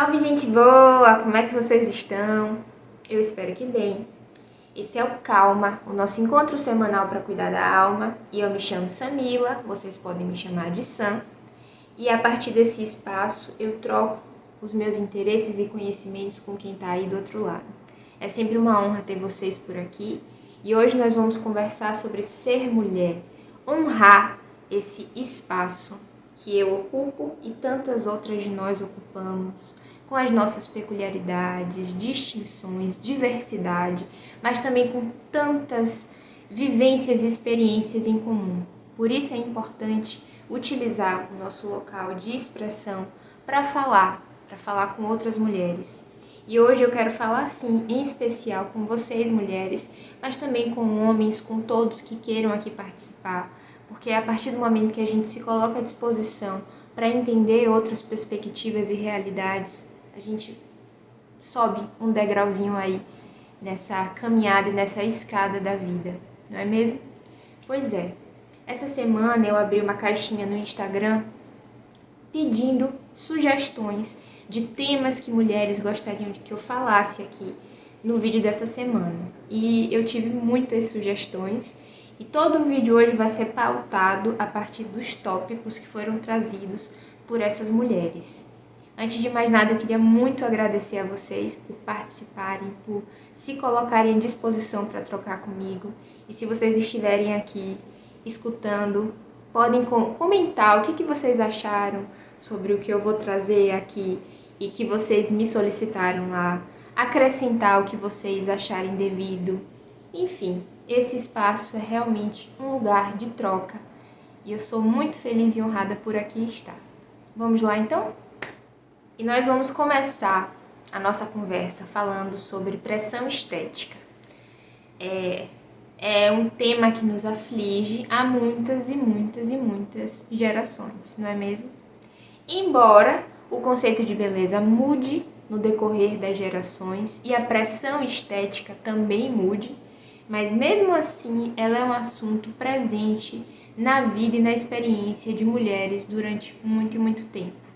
Salve, gente boa! Como é que vocês estão? Eu espero que bem. Esse é o Calma, o nosso encontro semanal para cuidar da alma. E eu me chamo Samila, vocês podem me chamar de Sam. E a partir desse espaço eu troco os meus interesses e conhecimentos com quem está aí do outro lado. É sempre uma honra ter vocês por aqui. E hoje nós vamos conversar sobre ser mulher, honrar esse espaço que eu ocupo e tantas outras de nós ocupamos, com as nossas peculiaridades, distinções, diversidade, mas também com tantas vivências e experiências em comum. Por isso é importante utilizar o nosso local de expressão para falar com outras mulheres. E hoje eu quero falar, sim, em especial com vocês, mulheres, mas também com homens, com todos que queiram aqui participar, porque é a partir do momento que a gente se coloca à disposição para entender outras perspectivas e realidades, a gente sobe um degrauzinho aí nessa caminhada e nessa escada da vida, não é mesmo? Pois é, essa semana eu abri uma caixinha no Instagram pedindo sugestões de temas que mulheres gostariam de que eu falasse aqui no vídeo dessa semana. E eu tive muitas sugestões e todo o vídeo hoje vai ser pautado a partir dos tópicos que foram trazidos por essas mulheres. Antes de mais nada, eu queria muito agradecer a vocês por participarem, por se colocarem à disposição para trocar comigo. E se vocês estiverem aqui escutando, podem comentar o que vocês acharam sobre o que eu vou trazer aqui e que vocês me solicitaram lá, acrescentar o que vocês acharem devido. Enfim, esse espaço é realmente um lugar de troca e eu sou muito feliz e honrada por aqui estar. Vamos lá então? E nós vamos começar a nossa conversa falando sobre pressão estética. É um tema que nos aflige há muitas e muitas e muitas gerações, não é mesmo? Embora o conceito de beleza mude no decorrer das gerações e a pressão estética também mude, mas mesmo assim ela é um assunto presente na vida e na experiência de mulheres durante muito e muito tempo.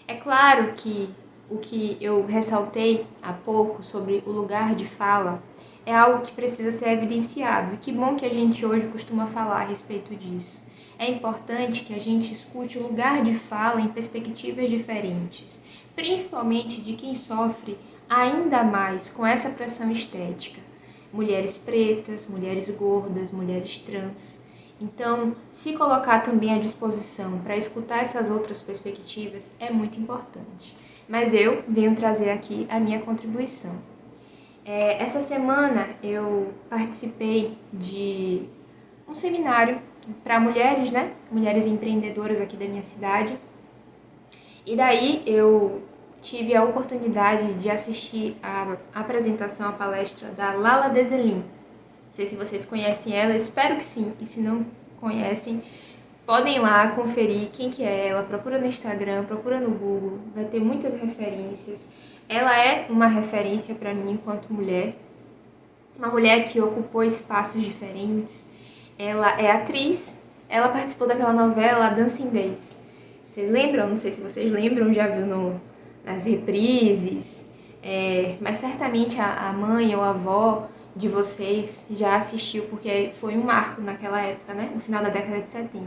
É claro que o que eu ressaltei há pouco sobre o lugar de fala é algo que precisa ser evidenciado, e que bom que a gente hoje costuma falar a respeito disso. É importante que a gente escute o lugar de fala em perspectivas diferentes, principalmente de quem sofre ainda mais com essa pressão estética. Mulheres pretas, mulheres gordas, mulheres trans. Então, se colocar também à disposição para escutar essas outras perspectivas é muito importante. Mas eu venho trazer aqui a minha contribuição. Essa semana eu participei de um seminário para mulheres, né? Mulheres empreendedoras aqui da minha cidade. E daí eu tive a oportunidade de assistir a apresentação, a palestra da Lala Deselin. Não sei se vocês conhecem ela, eu espero que sim. E se não conhecem, podem ir lá conferir quem que é ela. Procura no Instagram, procura no Google, vai ter muitas referências. Ela é uma referência para mim enquanto mulher. Uma mulher que ocupou espaços diferentes. Ela é atriz, ela participou daquela novela Dancing Days. Vocês lembram? Não sei se vocês lembram, já viu nas reprises, mas certamente a mãe ou a avó de vocês já assistiu, porque foi um marco naquela época, né? No final da década de 70.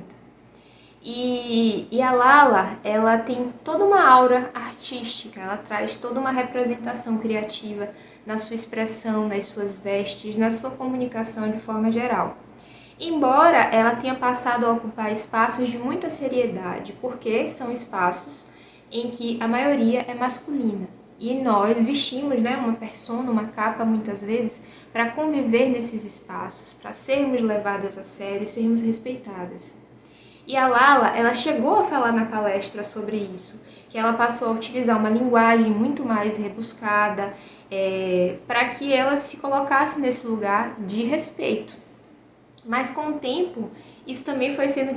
E a Lala, ela tem toda uma aura artística, ela traz toda uma representação criativa na sua expressão, nas suas vestes, na sua comunicação de forma geral. Embora ela tenha passado a ocupar espaços de muita seriedade, porque são espaços em que a maioria é masculina. E nós vestimos, né, uma persona, uma capa muitas vezes, para conviver nesses espaços, para sermos levadas a sério e sermos respeitadas. E a Lala, ela chegou a falar na palestra sobre isso, que ela passou a utilizar uma linguagem muito mais rebuscada, para que ela se colocasse nesse lugar de respeito. Mas com o tempo, isso também foi sendo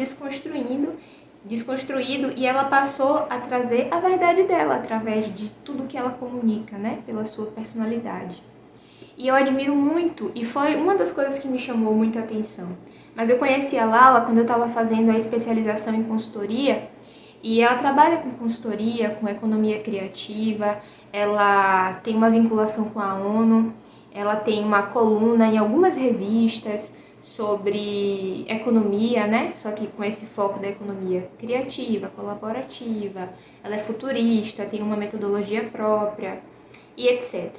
desconstruído e ela passou a trazer a verdade dela através de tudo que ela comunica, né? Pela sua personalidade. E eu admiro muito, e foi uma das coisas que me chamou muita atenção. Mas eu conheci a Lala quando eu estava fazendo a especialização em consultoria E ela trabalha com consultoria, com economia criativa, ela tem uma vinculação com a ONU, ela tem uma coluna em algumas revistas sobre economia, né? Só que com esse foco da economia criativa, colaborativa, ela é futurista, tem uma metodologia própria e etc.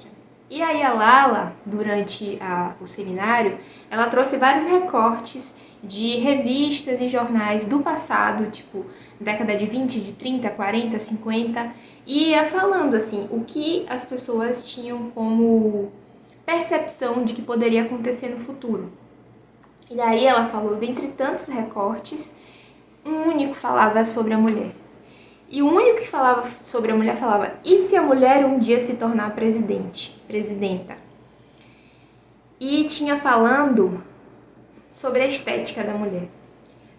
E aí a Lala, durante o seminário, ela trouxe vários recortes de revistas e jornais do passado, tipo década de 20, de 30, 40, 50, e ia falando assim o que as pessoas tinham como percepção de que poderia acontecer no futuro. E daí ela falou, dentre tantos recortes, um único falava sobre a mulher. E o único que falava sobre a mulher falava, e se a mulher um dia se tornar presidenta? E tinha falando sobre a estética da mulher.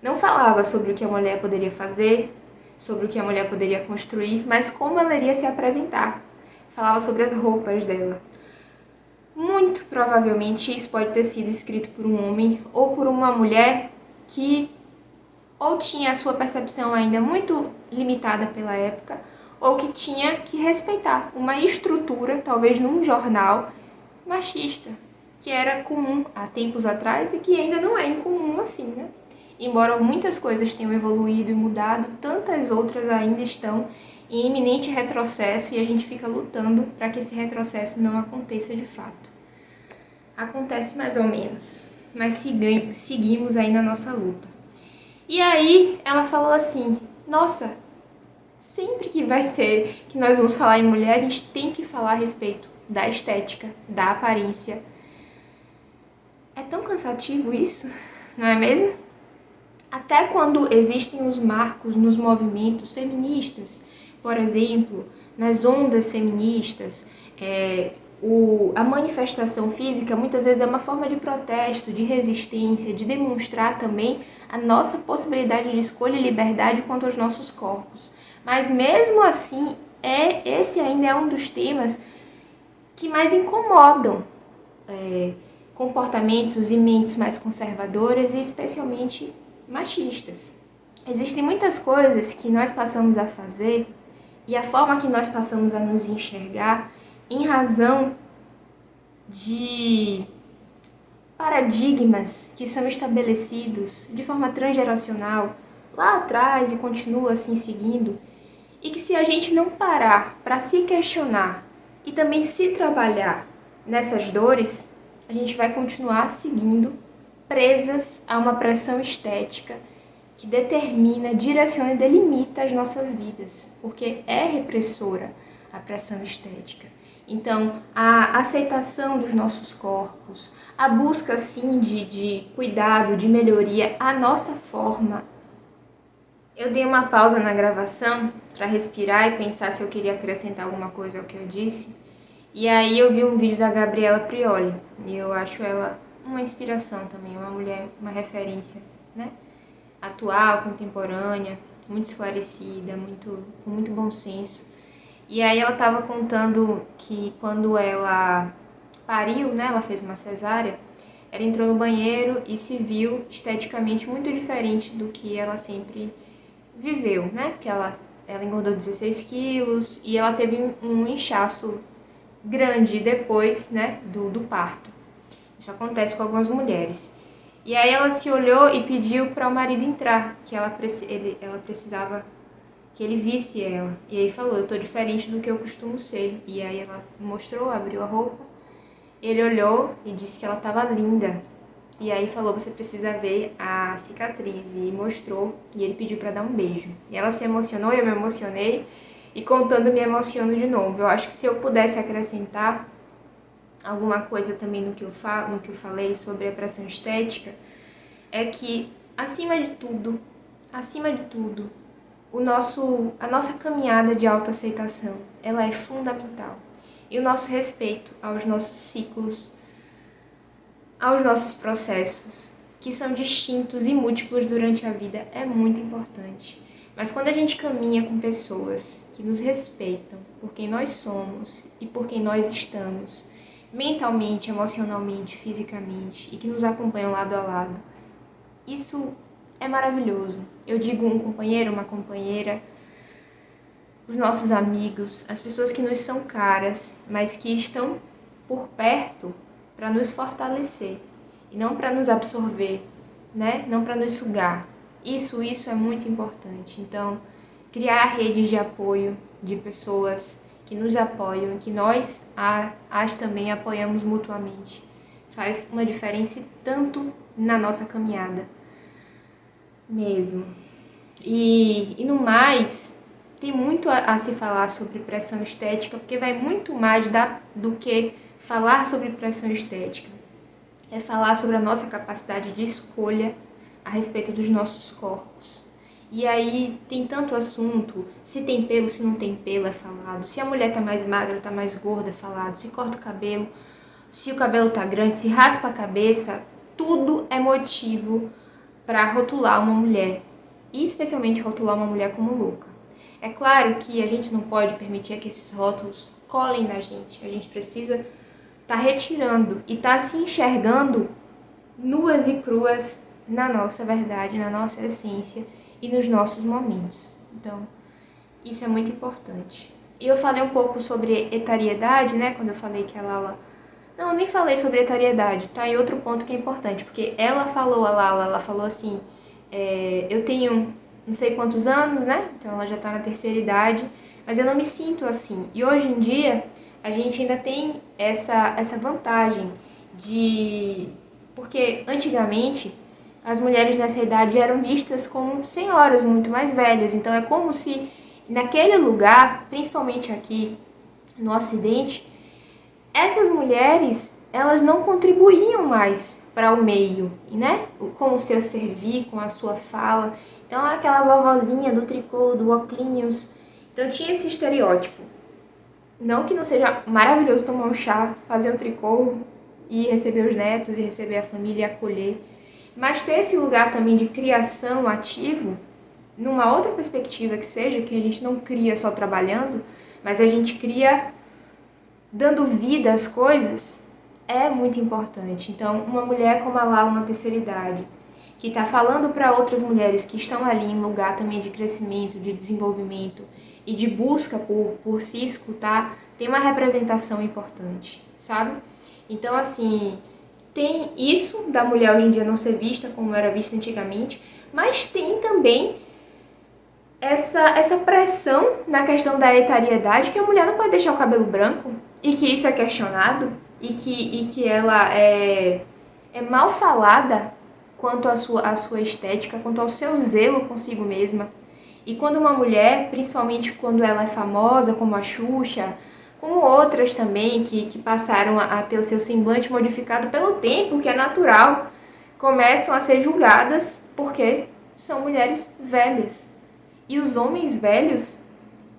Não falava sobre o que a mulher poderia fazer, sobre o que a mulher poderia construir, mas como ela iria se apresentar. Falava sobre as roupas dela. Muito provavelmente isso pode ter sido escrito por um homem ou por uma mulher que ou tinha a sua percepção ainda muito limitada pela época, ou que tinha que respeitar uma estrutura, talvez num jornal, machista, que era comum há tempos atrás e que ainda não é incomum assim, né? Embora muitas coisas tenham evoluído e mudado, tantas outras ainda estão em iminente retrocesso e a gente fica lutando para que esse retrocesso não aconteça de fato. Acontece mais ou menos, mas seguimos aí na nossa luta. E aí ela falou assim, nossa, sempre que nós vamos falar em mulher, a gente tem que falar a respeito da estética, da aparência. É tão cansativo isso, não é mesmo? Até quando existem os marcos nos movimentos feministas, por exemplo, nas ondas feministas, a manifestação física muitas vezes é uma forma de protesto, de resistência, de demonstrar também a nossa possibilidade de escolha e liberdade quanto aos nossos corpos. Mas mesmo assim, esse ainda é um dos temas que mais incomodam comportamentos e mentes mais conservadoras e especialmente machistas. Existem muitas coisas que nós passamos a fazer e a forma que nós passamos a nos enxergar em razão de paradigmas que são estabelecidos de forma transgeracional lá atrás e continua assim seguindo, e que se a gente não parar para se questionar e também se trabalhar nessas dores, a gente vai continuar seguindo presas a uma pressão estética que determina, direciona e delimita as nossas vidas, porque é repressora a pressão estética. Então, a aceitação dos nossos corpos, a busca, sim, de cuidado, de melhoria, a nossa forma. Eu dei uma pausa na gravação para respirar e pensar se eu queria acrescentar alguma coisa ao que eu disse. E aí eu vi um vídeo da Gabriela Prioli, e eu acho ela uma inspiração também, uma mulher, uma referência, né? Atual, contemporânea, muito esclarecida, com muito bom senso. E aí ela estava contando que quando ela pariu, né, ela fez uma cesárea, ela entrou no banheiro e se viu esteticamente muito diferente do que ela sempre viveu, né? Porque ela engordou 16 quilos e ela teve um inchaço grande depois, né, do parto. Isso acontece com algumas mulheres. E aí ela se olhou e pediu para o marido entrar, que ela precisava que ele visse ela. E aí falou, eu tô diferente do que eu costumo ser. E aí ela mostrou, abriu a roupa. Ele olhou e disse que ela estava linda. E aí falou, você precisa ver a cicatriz. E mostrou, e ele pediu para dar um beijo. E ela se emocionou, eu me emocionei. E contando, me emociono de novo. Eu acho que se eu pudesse acrescentar alguma coisa também no que eu falei sobre a pressão estética, é que, acima de tudo, a nossa caminhada de autoaceitação, ela é fundamental. E o nosso respeito aos nossos ciclos, aos nossos processos, que são distintos e múltiplos durante a vida, é muito importante. Mas quando a gente caminha com pessoas que nos respeitam por quem nós somos e por quem nós estamos, mentalmente, emocionalmente, fisicamente, e que nos acompanham lado a lado, isso é maravilhoso. Eu digo um companheiro, uma companheira, os nossos amigos, as pessoas que nos são caras, mas que estão por perto para nos fortalecer e não para nos absorver, né? Não para nos sugar. Isso é muito importante. Então, criar redes de apoio de pessoas que nos apoiam, que nós as também apoiamos mutuamente, faz uma diferença tanto na nossa caminhada mesmo. E no mais, tem muito a se falar sobre pressão estética, porque vai muito mais do que falar sobre pressão estética. É falar sobre a nossa capacidade de escolha a respeito dos nossos corpos. E aí tem tanto assunto, se tem pelo, se não tem pelo é falado, se a mulher tá mais magra, tá mais gorda é falado, se corta o cabelo, se o cabelo tá grande, se raspa a cabeça, tudo é motivo para rotular uma mulher, e especialmente rotular uma mulher como louca. É claro que a gente não pode permitir que esses rótulos colhem na gente, a gente precisa estar retirando e estar se enxergando nuas e cruas na nossa verdade, na nossa essência e nos nossos momentos. Então, isso é muito importante. E eu falei um pouco sobre etariedade, né, quando eu falei que a Lala... Não, eu nem falei sobre etariedade, tá? E outro ponto que é importante, porque ela falou, a Lala, ela falou assim, eu tenho não sei quantos anos, né? Então ela já tá na terceira idade, mas eu não me sinto assim. E hoje em dia, a gente ainda tem essa vantagem de... Porque antigamente, as mulheres nessa idade eram vistas como senhoras muito mais velhas. Então é como se naquele lugar, principalmente aqui no Ocidente, essas mulheres, elas não contribuíam mais para o meio, né? Com o seu servir, com a sua fala. Então, aquela vovozinha do tricô, do óculos. Então, tinha esse estereótipo. Não que não seja maravilhoso tomar um chá, fazer um tricô e receber os netos, e receber a família e acolher. Mas ter esse lugar também de criação ativo, numa outra perspectiva que seja, que a gente não cria só trabalhando, mas a gente cria dando vida às coisas, é muito importante. Então, uma mulher como a Lala na terceira idade, que está falando para outras mulheres que estão ali em lugar também de crescimento, de desenvolvimento e de busca por se escutar, tem uma representação importante, sabe? Então, assim, tem isso da mulher hoje em dia não ser vista como era vista antigamente, mas tem também essa pressão na questão da etariedade, que a mulher não pode deixar o cabelo branco, e que isso é questionado, e que ela é mal falada quanto à sua estética, quanto ao seu zelo consigo mesma. E quando uma mulher, principalmente quando ela é famosa, como a Xuxa, como outras também, que passaram a ter o seu semblante modificado pelo tempo, que é natural, começam a ser julgadas porque são mulheres velhas. E os homens velhos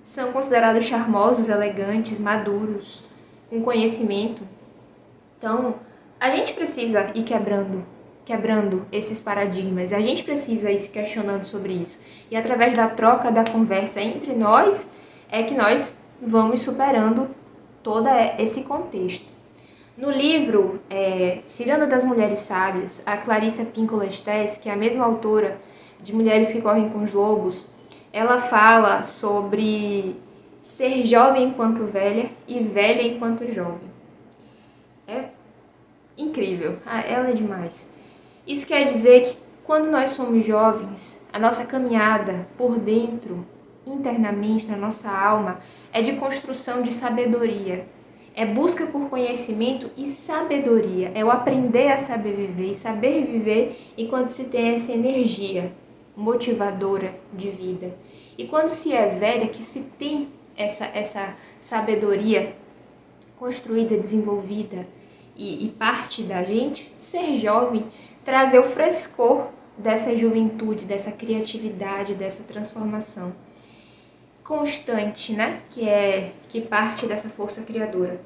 são considerados charmosos, elegantes, maduros, com conhecimento. Então, a gente precisa ir quebrando esses paradigmas. A gente precisa ir se questionando sobre isso. E através da troca, da conversa entre nós, é que nós vamos superando todo esse contexto. No livro Ciranda das Mulheres Sábias, a Clarissa Pinkola Estés, que é a mesma autora de Mulheres que Correm com os Lobos, ela fala sobre ser jovem enquanto velha e velha enquanto jovem. É incrível, ela é demais. Isso quer dizer que quando nós somos jovens, a nossa caminhada por dentro, internamente, na nossa alma, é de construção de sabedoria. É busca por conhecimento e sabedoria. É o aprender a saber viver e saber viver enquanto se tem essa energia motivadora de vida. E quando se é velha, que se tem essa sabedoria construída, desenvolvida e parte da gente, ser jovem, trazer o frescor dessa juventude, dessa criatividade, dessa transformação constante, né? Que parte dessa força criadora.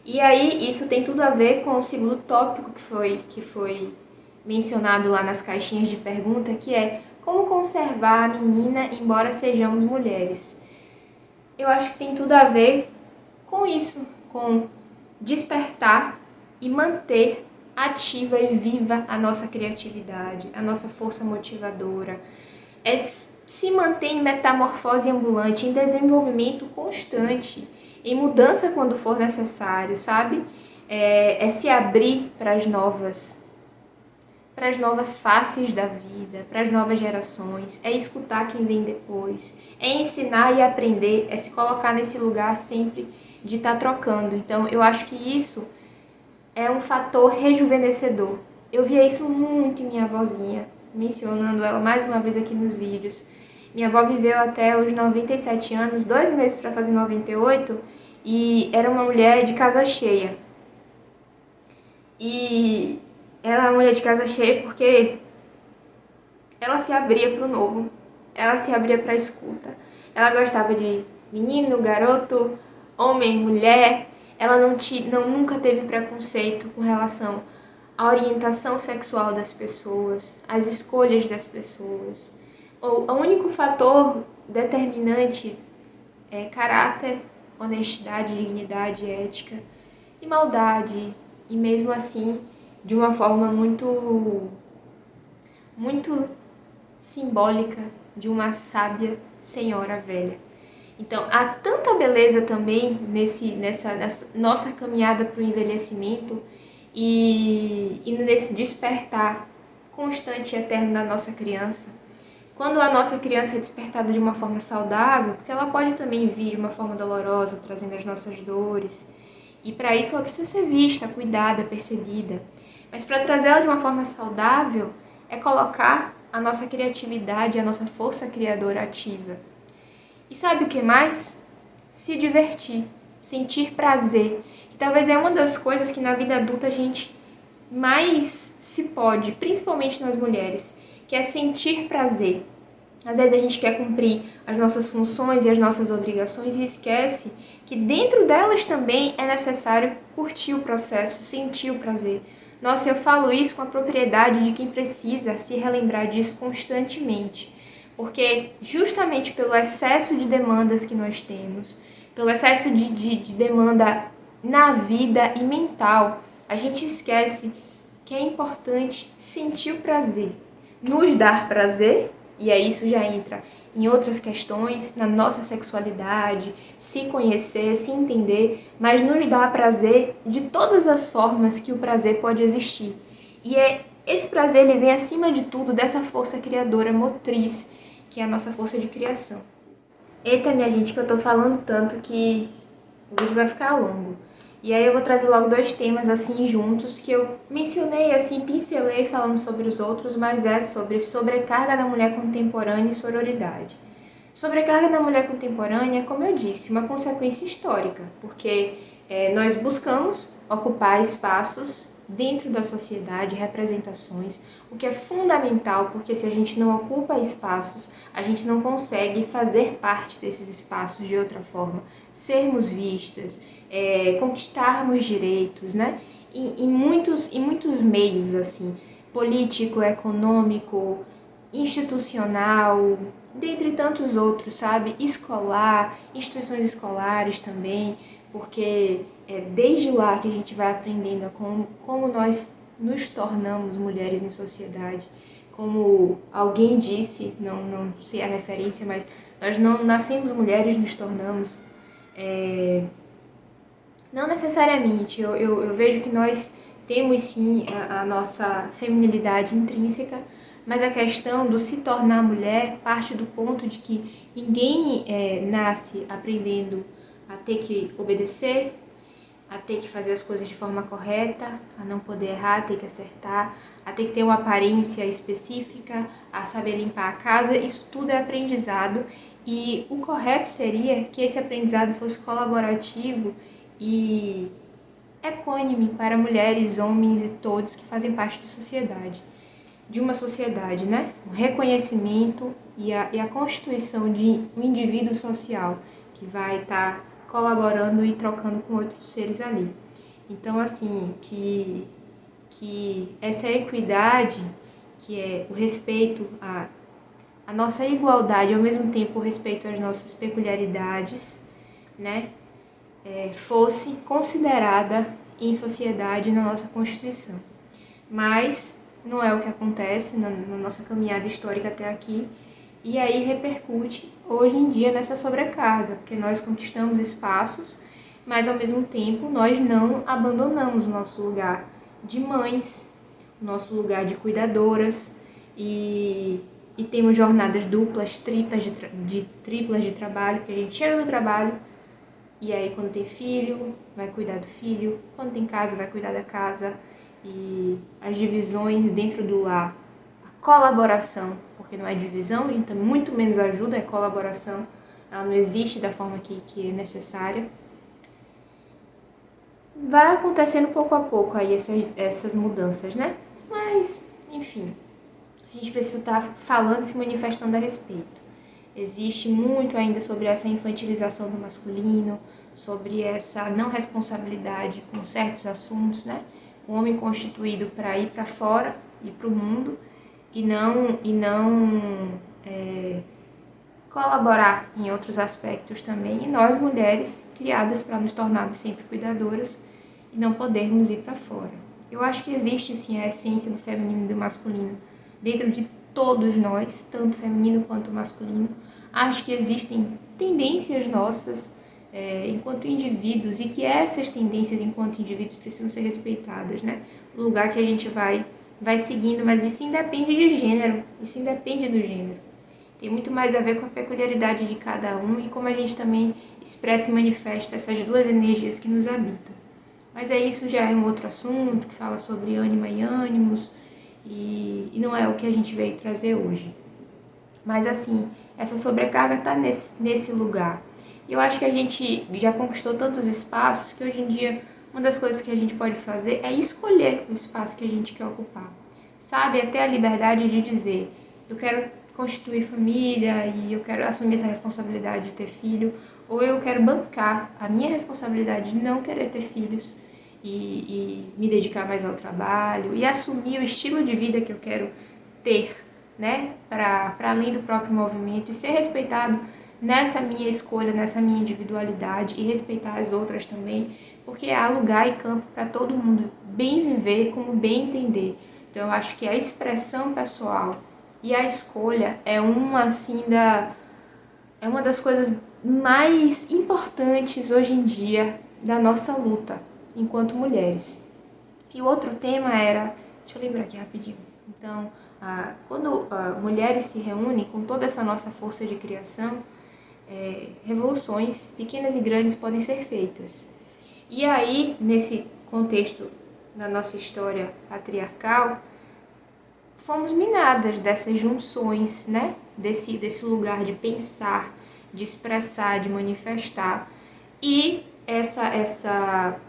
E aí isso tem tudo a ver com o segundo tópico que foi mencionado lá nas caixinhas de pergunta, que é como conservar a menina embora sejamos mulheres. Eu acho que tem tudo a ver com isso, com despertar e manter ativa e viva a nossa criatividade, a nossa força motivadora, se manter em metamorfose ambulante, em desenvolvimento constante, em mudança quando for necessário, sabe? É se abrir para as novas faces da vida, para as novas gerações, é escutar quem vem depois, é ensinar e aprender, é se colocar nesse lugar sempre de estar trocando. Então, eu acho que isso é um fator rejuvenescedor. Eu via isso muito em minha avózinha, mencionando ela mais uma vez aqui nos vídeos. Minha avó viveu até os 97 anos, 2 meses para fazer 98, e era uma mulher de casa cheia. E ela é uma mulher de casa cheia porque ela se abria para o novo, ela se abria para a escuta. Ela gostava de menino, garoto, homem, mulher. Ela nunca teve preconceito com relação à orientação sexual das pessoas, às escolhas das pessoas. O único fator determinante é caráter, honestidade, dignidade, ética e maldade. E mesmo assim, de uma forma muito simbólica de uma sábia senhora velha. Então, há tanta beleza também nessa nossa caminhada para o envelhecimento e nesse despertar constante e eterno da nossa criança. Quando a nossa criança é despertada de uma forma saudável, porque ela pode também vir de uma forma dolorosa, trazendo as nossas dores, e para isso ela precisa ser vista, cuidada, percebida. Mas para trazê-la de uma forma saudável, é colocar a nossa criatividade, a nossa força criadora ativa. E sabe o que mais? Se divertir, sentir prazer. Que talvez é uma das coisas que na vida adulta a gente mais se pode, principalmente nós mulheres, que é sentir prazer. Às vezes a gente quer cumprir as nossas funções e as nossas obrigações e esquece que dentro delas também é necessário curtir o processo, sentir o prazer. Nossa, eu falo isso com a propriedade de quem precisa se relembrar disso constantemente. Porque justamente pelo excesso de demandas que nós temos, pelo excesso de demanda na vida e mental, a gente esquece que é importante sentir o prazer. Nos dar prazer, e aí isso já entra em outras questões, na nossa sexualidade, se conhecer, se entender, mas nos dá prazer de todas as formas que o prazer pode existir. E esse prazer ele vem acima de tudo dessa força criadora motriz, que é a nossa força de criação. Eita, minha gente, que eu tô falando tanto que o vídeo vai ficar longo. E aí eu vou trazer logo 2 temas assim juntos, que eu mencionei assim, pincelei falando sobre os outros, mas é sobre sobrecarga da mulher contemporânea e sororidade. Sobrecarga da mulher contemporânea, como eu disse, uma consequência histórica, porque nós buscamos ocupar espaços dentro da sociedade, representações, o que é fundamental, porque se a gente não ocupa espaços, a gente não consegue fazer parte desses espaços de outra forma, sermos vistas, conquistarmos direitos, né? Em muitos meios, assim, político, econômico, institucional, dentre tantos outros, sabe? Escolar, instituições escolares também, porque é desde lá que a gente vai aprendendo como nós nos tornamos mulheres em sociedade. Como alguém disse, não sei a referência, mas nós não nascemos mulheres, nos tornamos. Não necessariamente, eu vejo que nós temos sim a nossa feminilidade intrínseca, mas a questão do se tornar mulher parte do ponto de que ninguém nasce aprendendo a ter que obedecer, a ter que fazer as coisas de forma correta, a não poder errar, a ter que acertar, a ter que ter uma aparência específica, a saber limpar a casa. Isso tudo é aprendizado e o correto seria que esse aprendizado fosse colaborativo e equânime para mulheres, homens e todos que fazem parte de uma sociedade, né? O reconhecimento e a constituição de um indivíduo social que vai estar colaborando e trocando com outros seres ali. Então, assim, que essa equidade, que é o respeito à nossa igualdade, ao mesmo tempo o respeito às nossas peculiaridades, né? Fosse considerada em sociedade na nossa Constituição. Mas não é o que acontece na nossa caminhada histórica até aqui. e aí repercute hoje em dia nessa sobrecarga, porque nós conquistamos espaços, mas ao mesmo tempo nós não abandonamos o nosso lugar de mães, nosso lugar de cuidadoras, e temos jornadas duplas, triplas de trabalho, que a gente chega no trabalho, e aí quando tem filho, vai cuidar do filho, quando tem casa, vai cuidar da casa, e as divisões dentro do lar, a colaboração, porque não é divisão, então muito menos ajuda, é colaboração, ela não existe da forma que é necessária. Vai acontecendo pouco a pouco aí essas mudanças, né? Mas, enfim, a gente precisa estar falando e se manifestando a respeito. Existe muito ainda sobre essa infantilização do masculino, sobre essa não responsabilidade com certos assuntos, né? O homem constituído para ir para fora, ir para o mundo, e não colaborar em outros aspectos também. E nós, mulheres, criadas para nos tornarmos sempre cuidadoras e não podermos ir para fora. Eu acho que existe sim a essência do feminino e do masculino dentro de todos nós, tanto feminino quanto masculino. Acho que existem tendências nossas enquanto indivíduos, e que essas tendências enquanto indivíduos precisam ser respeitadas, né? O lugar que a gente vai seguindo, mas isso independe de gênero, isso independe do gênero. Tem muito mais a ver com a peculiaridade de cada um e como a gente também expressa e manifesta essas duas energias que nos habitam. Mas isso já é um outro assunto, que fala sobre ânima e ânimos, e não é o que a gente veio trazer hoje. Mas assim, essa sobrecarga está nesse lugar. E eu acho que a gente já conquistou tantos espaços que hoje em dia uma das coisas que a gente pode fazer é escolher o espaço que a gente quer ocupar. Sabe, até a liberdade de dizer, eu quero constituir família e eu quero assumir essa responsabilidade de ter filho, ou eu quero bancar a minha responsabilidade de não querer ter filhos e me dedicar mais ao trabalho e assumir o estilo de vida que eu quero ter, né, para além do próprio movimento, e ser respeitado nessa minha escolha, nessa minha individualidade, e respeitar as outras também, porque há lugar e campo para todo mundo bem viver como bem entender. Então eu acho que a expressão pessoal e a escolha é uma das coisas mais importantes hoje em dia da nossa luta enquanto mulheres. E o outro tema era, deixa eu lembrar aqui rapidinho. Então, quando mulheres se reúnem com toda essa nossa força de criação, revoluções pequenas e grandes podem ser feitas. E aí, nesse contexto da nossa história patriarcal, fomos minadas dessas junções, né? Desse lugar de pensar, de expressar, de manifestar. E essa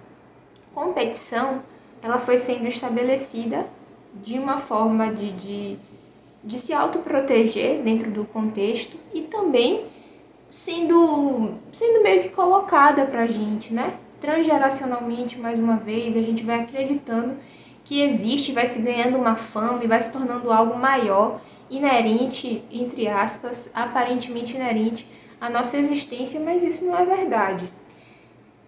competição, ela foi sendo estabelecida de uma forma de se autoproteger dentro do contexto, e também sendo meio que colocada pra gente, né? Transgeracionalmente, mais uma vez, a gente vai acreditando que existe, vai se ganhando uma fama e vai se tornando algo maior, inerente, entre aspas, aparentemente inerente à nossa existência, mas isso não é verdade.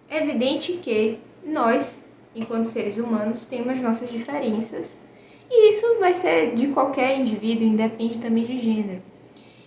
É evidente que nós, enquanto seres humanos, temos nossas diferenças, e isso vai ser de qualquer indivíduo, independe também de gênero.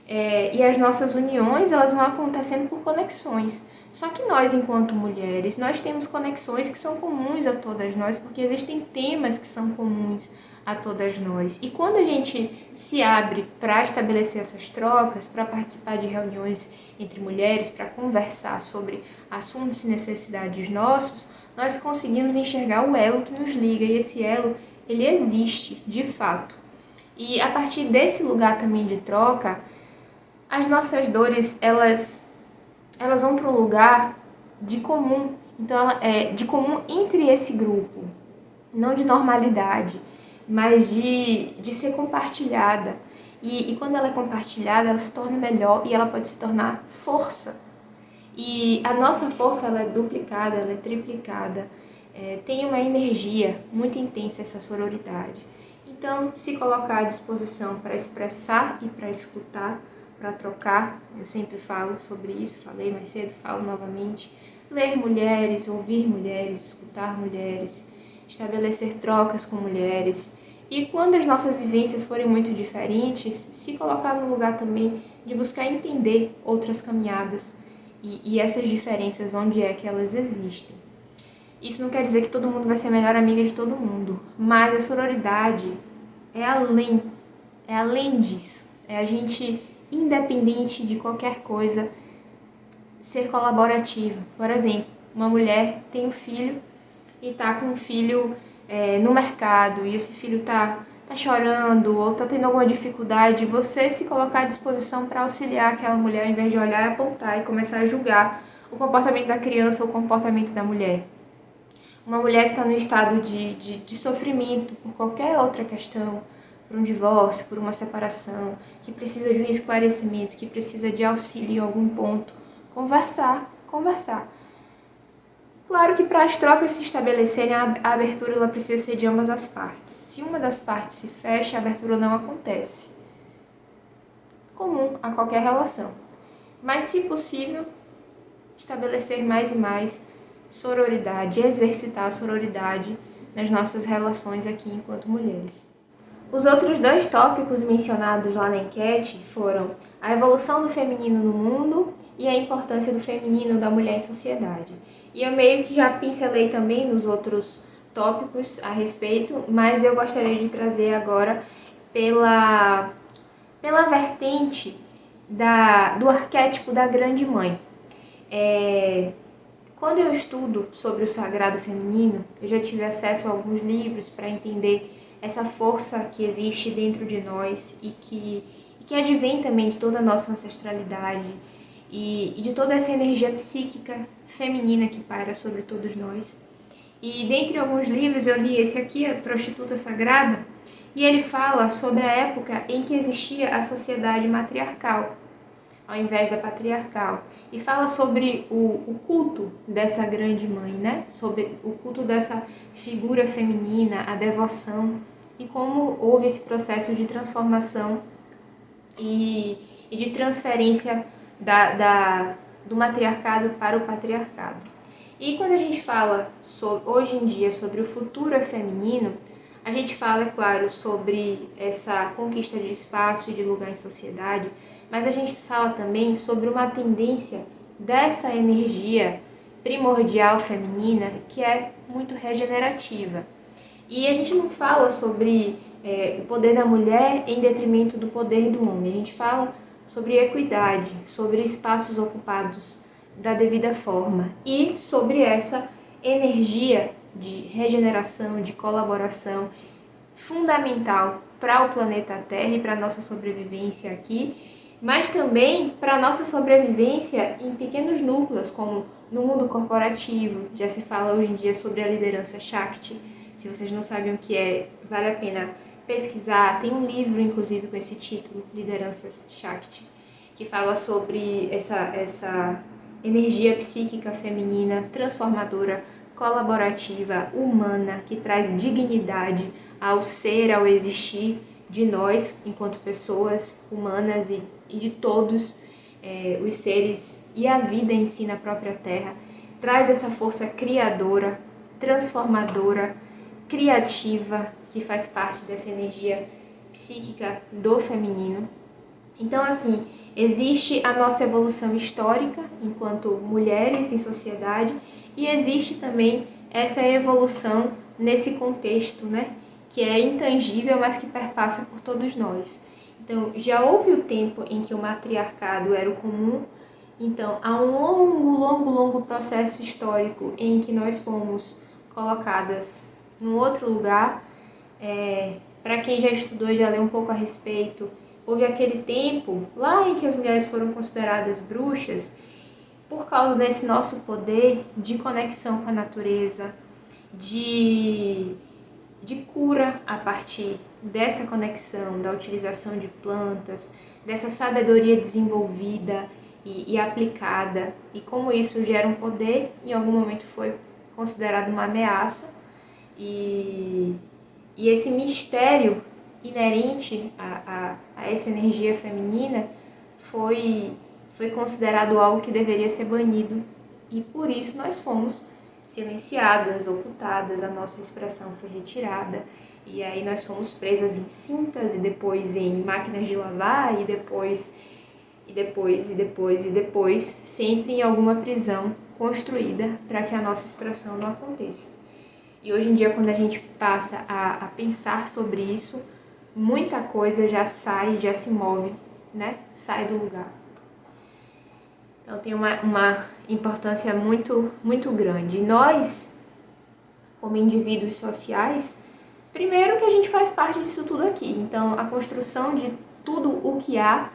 E as nossas uniões, elas vão acontecendo por conexões. Só que nós, enquanto mulheres, nós temos conexões que são comuns a todas nós, porque existem temas que são comuns a todas nós. E quando a gente se abre para estabelecer essas trocas, para participar de reuniões entre mulheres, para conversar sobre assuntos e necessidades nossos, nós conseguimos enxergar o elo que nos liga, e esse elo, ele existe, de fato. E a partir desse lugar também de troca, as nossas dores, elas vão para um lugar de comum. Então, ela é de comum entre esse grupo, não de normalidade, mas de ser compartilhada. E quando ela é compartilhada, ela se torna melhor e ela pode se tornar força. E a nossa força, ela é duplicada, ela é triplicada. Tem uma energia muito intensa essa sororidade. Então, se colocar à disposição para expressar e para escutar, para trocar, eu sempre falo sobre isso, falei mais cedo, falo novamente. Ler mulheres, ouvir mulheres, escutar mulheres, estabelecer trocas com mulheres E quando as nossas vivências forem muito diferentes, se colocar no lugar também de buscar entender outras caminhadas e essas diferenças, onde é que elas existem. Isso não quer dizer que todo mundo vai ser a melhor amiga de todo mundo, mas a sororidade é além disso. É a gente, independente de qualquer coisa, ser colaborativa. Por exemplo, uma mulher tem um filho e está com um filho no mercado e esse filho está chorando ou está tendo alguma dificuldade, você se colocar à disposição para auxiliar aquela mulher, ao invés de olhar, apontar e começar a julgar o comportamento da criança ou o comportamento da mulher. Uma mulher que está no estado de sofrimento por qualquer outra questão, por um divórcio, por uma separação, que precisa de um esclarecimento, que precisa de auxílio em algum ponto, conversar. Claro que para as trocas se estabelecerem, a abertura ela precisa ser de ambas as partes. Se uma das partes se fecha, a abertura não acontece. Comum a qualquer relação. Mas, se possível, estabelecer mais e mais sororidade, exercitar a sororidade nas nossas relações aqui enquanto mulheres. Os outros 2 tópicos mencionados lá na enquete foram a evolução do feminino no mundo e a importância do feminino da mulher em sociedade. E eu meio que já pincelei também nos outros tópicos a respeito, mas eu gostaria de trazer agora pela vertente do arquétipo da grande mãe. Quando eu estudo sobre o sagrado feminino, eu já tive acesso a alguns livros para entender essa força que existe dentro de nós e que advém também de toda a nossa ancestralidade e de toda essa energia psíquica feminina que paira sobre todos nós. E dentre alguns livros eu li esse aqui, A Prostituta Sagrada, e ele fala sobre a época em que existia a sociedade matriarcal, ao invés da patriarcal. E fala sobre o culto dessa grande mãe, né? Sobre o culto dessa figura feminina, a devoção, e como houve esse processo de transformação e de transferência do matriarcado para o patriarcado. E quando a gente fala hoje em dia sobre o futuro feminino, a gente fala, é claro, sobre essa conquista de espaço e de lugar em sociedade, mas a gente fala também sobre uma tendência dessa energia primordial feminina que é muito regenerativa. E a gente não fala sobre o poder da mulher em detrimento do poder do homem, a gente fala sobre equidade, sobre espaços ocupados da devida forma e sobre essa energia de regeneração, de colaboração fundamental para o planeta Terra e para a nossa sobrevivência aqui, mas também para a nossa sobrevivência em pequenos núcleos, como no mundo corporativo. Já se fala hoje em dia sobre a liderança Shakti. Se vocês não sabem o que é, vale a pena pesquisar. Tem um livro, inclusive, com esse título, Lideranças Shakti, que fala sobre essa energia psíquica feminina, transformadora, colaborativa, humana, que traz dignidade ao ser, ao existir de nós, enquanto pessoas humanas e de todos os seres e a vida em si na própria Terra. Traz essa força criadora, transformadora, criativa, que faz parte dessa energia psíquica do feminino. Então, assim, existe a nossa evolução histórica enquanto mulheres em sociedade e existe também essa evolução nesse contexto, né, que é intangível, mas que perpassa por todos nós. Então, já houve o tempo em que o matriarcado era o comum, então há um longo processo histórico em que nós fomos colocadas num outro lugar. Para quem já estudou, já leu um pouco a respeito, houve aquele tempo lá em que as mulheres foram consideradas bruxas por causa desse nosso poder de conexão com a natureza, de cura a partir dessa conexão, da utilização de plantas, dessa sabedoria desenvolvida e aplicada, e como isso gera um poder, em algum momento foi considerado uma ameaça, e esse mistério inerente a essa energia feminina foi considerado algo que deveria ser banido, e por isso nós fomos silenciadas, ocultadas, a nossa expressão foi retirada. E aí nós somos presas em cintas e depois em máquinas de lavar e depois, sempre em alguma prisão construída para que a nossa expressão não aconteça. E hoje em dia, quando a gente passa a pensar sobre isso, muita coisa já sai, já se move, né? Sai do lugar. Então tem uma importância muito, muito grande. E nós, como indivíduos sociais, primeiro que a gente faz parte disso tudo aqui. Então a construção de tudo o que há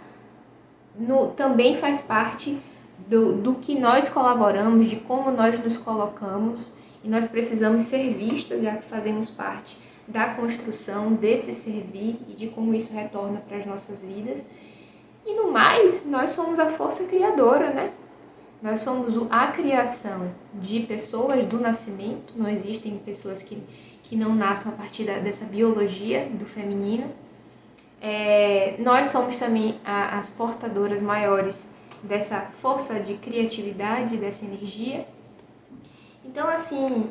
também faz parte do que nós colaboramos, de como nós nos colocamos, e nós precisamos ser vistas, já que fazemos parte da construção desse servir e de como isso retorna para as nossas vidas. E no mais, nós somos a força criadora, né? Nós somos a criação de pessoas do nascimento, não existem pessoas que não nasçam a partir dessa biologia do feminino. Nós somos também as portadoras maiores dessa força de criatividade, dessa energia. Então, assim,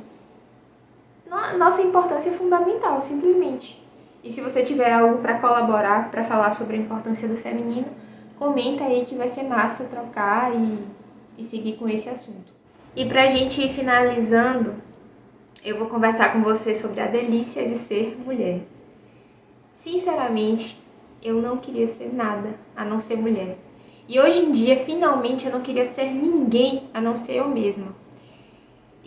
nossa importância é fundamental, simplesmente. E se você tiver algo para colaborar, para falar sobre a importância do feminino, comenta aí que vai ser massa trocar e seguir com esse assunto. E pra gente ir finalizando, eu vou conversar com você sobre a delícia de ser mulher. Sinceramente, eu não queria ser nada a não ser mulher. E hoje em dia, finalmente, eu não queria ser ninguém a não ser eu mesma.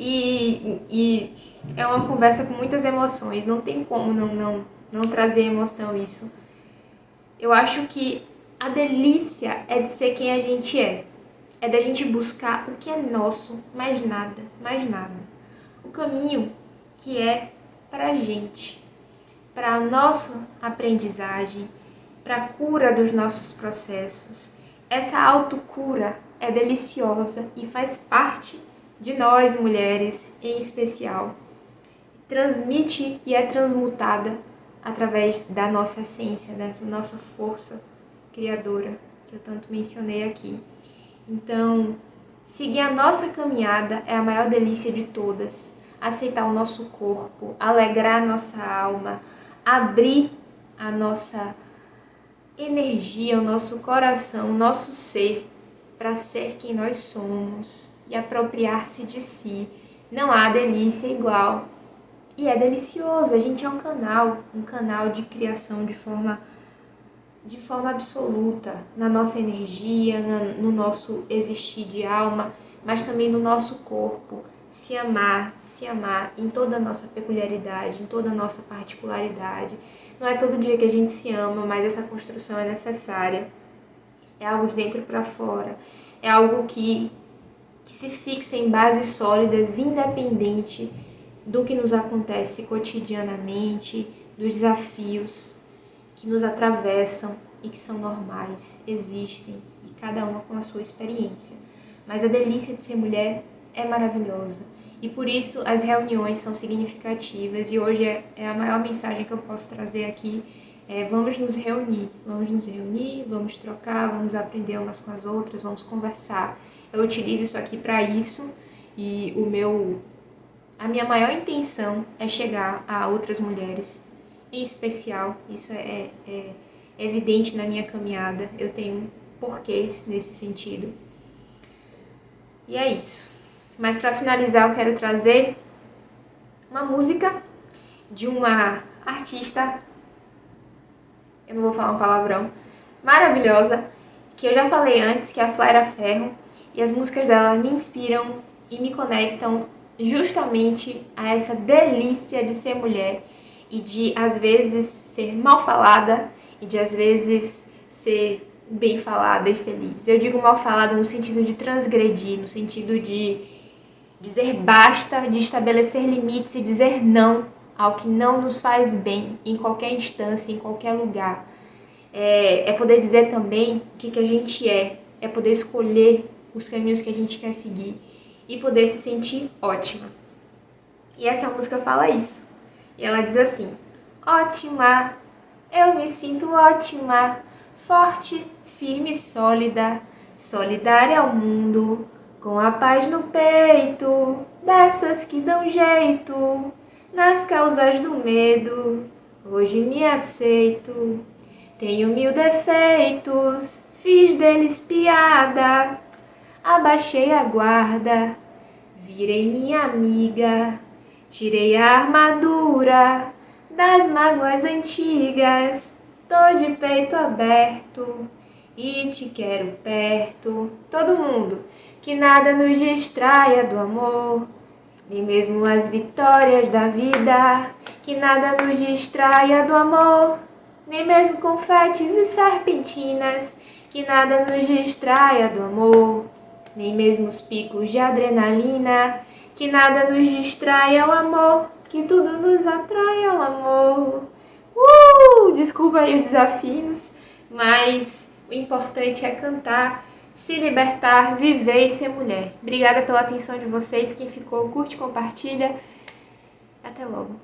E é uma conversa com muitas emoções, não tem como não trazer emoção isso. Eu acho que a delícia é de ser quem a gente é da gente buscar o que é nosso, mais nada, mais nada. O caminho que é pra gente, para a nossa aprendizagem, para a cura dos nossos processos. Essa autocura é deliciosa e faz parte de nós, mulheres, em especial. Transmite e é transmutada através da nossa essência, da nossa força criadora, que eu tanto mencionei aqui. Então, seguir a nossa caminhada é a maior delícia de todas. Aceitar o nosso corpo, alegrar a nossa alma, abrir a nossa energia, o nosso coração, o nosso ser, para ser quem nós somos e apropriar-se de si. Não há delícia igual. E é delicioso, a gente é um canal de criação de forma absoluta, na nossa energia, no nosso existir de alma, mas também no nosso corpo. Se amar em toda a nossa peculiaridade, em toda a nossa particularidade. Não é todo dia que a gente se ama, mas essa construção é necessária. É algo de dentro para fora. É algo que se fixa em bases sólidas, independente do que nos acontece cotidianamente, dos desafios que nos atravessam e que são normais, existem, e cada uma com a sua experiência. Mas a delícia de ser mulher é maravilhosa. E por isso as reuniões são significativas, e hoje é a maior mensagem que eu posso trazer aqui. Vamos nos reunir, vamos trocar, vamos aprender umas com as outras, vamos conversar. Eu utilizo isso aqui para isso, e a minha maior intenção é chegar a outras mulheres, em especial. Isso é evidente na minha caminhada, eu tenho porquês nesse sentido. E é isso. Mas para finalizar, eu quero trazer uma música de uma artista, eu não vou falar um palavrão, maravilhosa, que eu já falei antes, que é a Flaira Ferro, e as músicas dela me inspiram e me conectam justamente a essa delícia de ser mulher e de, às vezes, ser mal falada e de, às vezes, ser bem falada e feliz. Eu digo mal falada no sentido de transgredir, no sentido de dizer basta, de estabelecer limites e dizer não ao que não nos faz bem, em qualquer instância, em qualquer lugar. É poder dizer também o que a gente é poder escolher os caminhos que a gente quer seguir e poder se sentir ótima. E essa música fala isso. E ela diz assim: ótima, eu me sinto ótima, forte, firme e sólida, solidária ao mundo, com a paz no peito, dessas que dão jeito nas causas do medo. hoje me aceito. Tenho 1000 defeitos, fiz deles piada, abaixei a guarda, virei minha amiga, tirei a armadura das mágoas antigas, tô de peito aberto e te quero perto. Todo mundo, que nada nos distraia do amor, nem mesmo as vitórias da vida, que nada nos distraia do amor, nem mesmo confetes e serpentinas, que nada nos distraia do amor, nem mesmo os picos de adrenalina, que nada nos distraia o amor, que tudo nos atrai ao amor. Desculpa aí os desafios, mas o importante é cantar, se libertar, viver e ser mulher. Obrigada pela atenção de vocês. Quem ficou, curte, compartilha. Até logo.